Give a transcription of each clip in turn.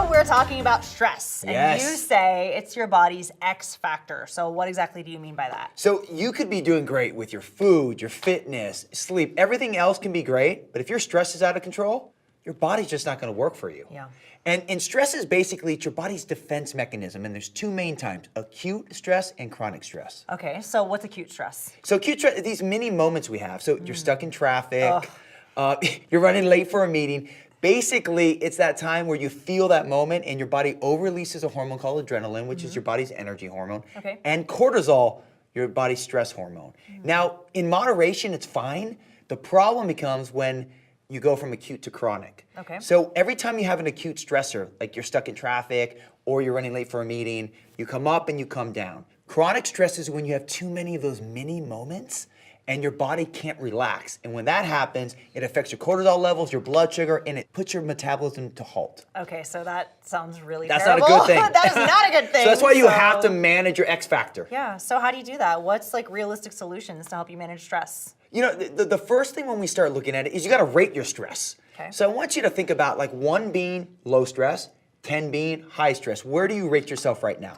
So we're talking about stress, and Yes. you say it's your body's X factor. So what exactly do you mean by that? So you could be doing great with your food, your fitness, sleep. Everything else can be great, but if your stress is out of control, your body's just not going to work for you. Yeah. And stress is basically it's your body's defense mechanism, and there's two main types: acute stress and chronic stress. Okay, so what's acute stress? So acute stress, these mini moments we have. So you're stuck in traffic, you're running late for a meeting. Basically, it's that time where you feel that moment and your body over-releases a hormone called adrenaline, which is your body's energy hormone, Okay. and cortisol, your body's stress hormone. Now, in moderation, it's fine. The problem becomes when you go from acute to chronic. Okay. So every time you have an acute stressor, like you're stuck in traffic or you're running late for a meeting, you come up and you come down. Chronic stress is when you have too many of those mini moments and your body can't relax. And when that happens, it affects your cortisol levels, your blood sugar, and it puts your metabolism to halt. Okay, so that sounds really That's terrible. not a good thing. That is not a good thing. So that's why you have to manage your X factor. Yeah, so how do you do that? What's like realistic solutions to help you manage stress? You know, the first thing when we start looking at it is you gotta rate your stress. Okay. So I want you to think about like 1 being low stress, 10 being high stress. Where do you rate yourself right now?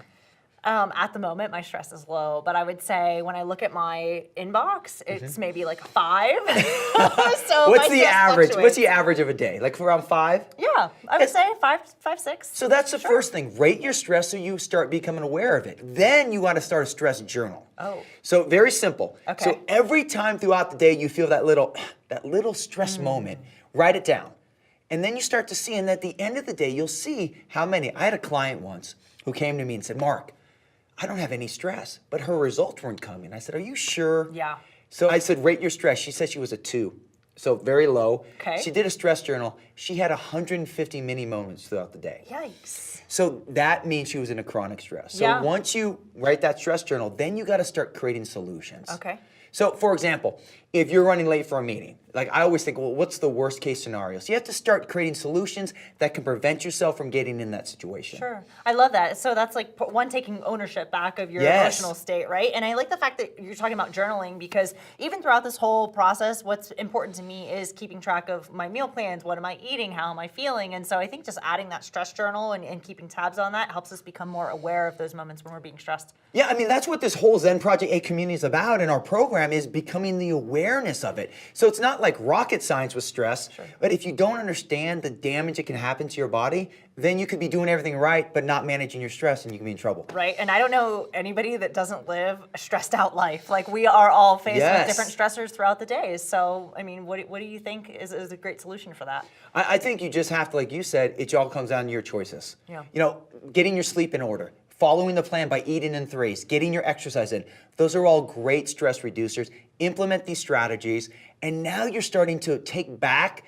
At the moment, my stress is low, but I would say when I look at my inbox, it's maybe like a 5. So What's my the stress average? What's fluctuates. the average of a day? Like around 5? Yeah, I would say 5, 6. So that's the first thing. Rate your stress so you start becoming aware of it. Then you want to start a stress journal. Oh. So very simple. Okay. So every time throughout the day you feel that little stress moment, write it down. And then you start to see, and at the end of the day, you'll see how many. I had a client once who came to me and said, Mark, I don't have any stress, but her results weren't coming. I said, are you sure? Yeah. So I said, rate your stress. She said she was a 2. So very low. Okay. She did a stress journal. She had 150 mini moments throughout the day. Yikes. So that means she was in a chronic stress. So Yeah. once you write that stress journal, then you got to start creating solutions. Okay. So for example, if you're running late for a meeting, like I always think, well, what's the worst case scenario? So you have to start creating solutions that can prevent yourself from getting in that situation. Sure. I love that. So that's like one, taking ownership back of your Yes. emotional state, right? And I like the fact that you're talking about journaling, because even throughout this whole process, what's important to me is keeping track of my meal plans. What am I eating? How am I feeling? And so I think just adding that stress journal and keeping tabs on that helps us become more aware of those moments when we're being stressed. Yeah, I mean, that's what this whole Zen Project A community is about, and our program is becoming the awareness of it. So it's not like rocket science with stress, but if you don't understand the damage it can happen to your body, then you could be doing everything right, but not managing your stress, and you can be in trouble. Right, and I don't know anybody that doesn't live a stressed out life. Like, we are all faced with different stressors throughout the day. So, I mean, what do you think is a great solution for that? I think you just have to, like you said, it all comes down to your choices. Yeah. You know, getting your sleep in order, following the plan by eating in threes, getting your exercise in. Those are all great stress reducers. Implement these strategies, and now you're starting to take back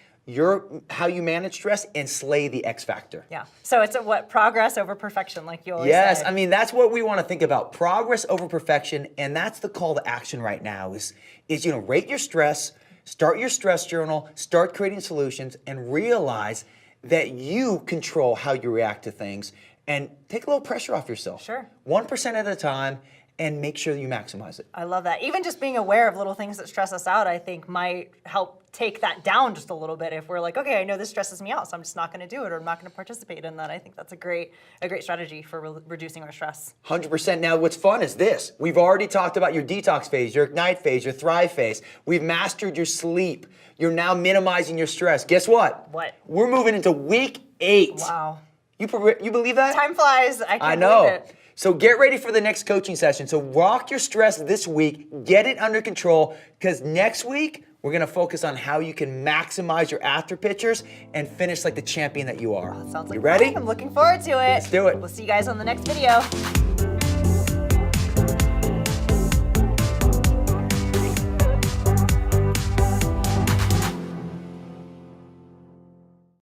how you manage stress and slay the X factor. Yeah. So it's progress over perfection, like you always Yes, say. I mean, that's what we want to think about. Progress over perfection, and that's the call to action right now is rate your stress, start your stress journal, start creating solutions, and realize that you control how you react to things, and take a little pressure off yourself. Sure. 1% at a time, and make sure that you maximize it. I love that. Even just being aware of little things that stress us out, I think might help take that down just a little bit. If we're like, okay, I know this stresses me out, so I'm just not going to do it, or I'm not going to participate in that. I think that's a great strategy for reducing our stress. 100%. Now, what's fun is this. We've already talked about your detox phase, your ignite phase, your thrive phase. We've mastered your sleep. You're now minimizing your stress. Guess what? What? We're moving into week 8. Wow. You believe that? Time flies. I can't know. believe it. So get ready for the next coaching session. So rock your stress this week, get it under control, because next week we're gonna focus on how you can maximize your after pictures and finish like the champion that you are. That sounds like you ready? fun. I'm looking forward to it. Let's do it. We'll see you guys on the next video.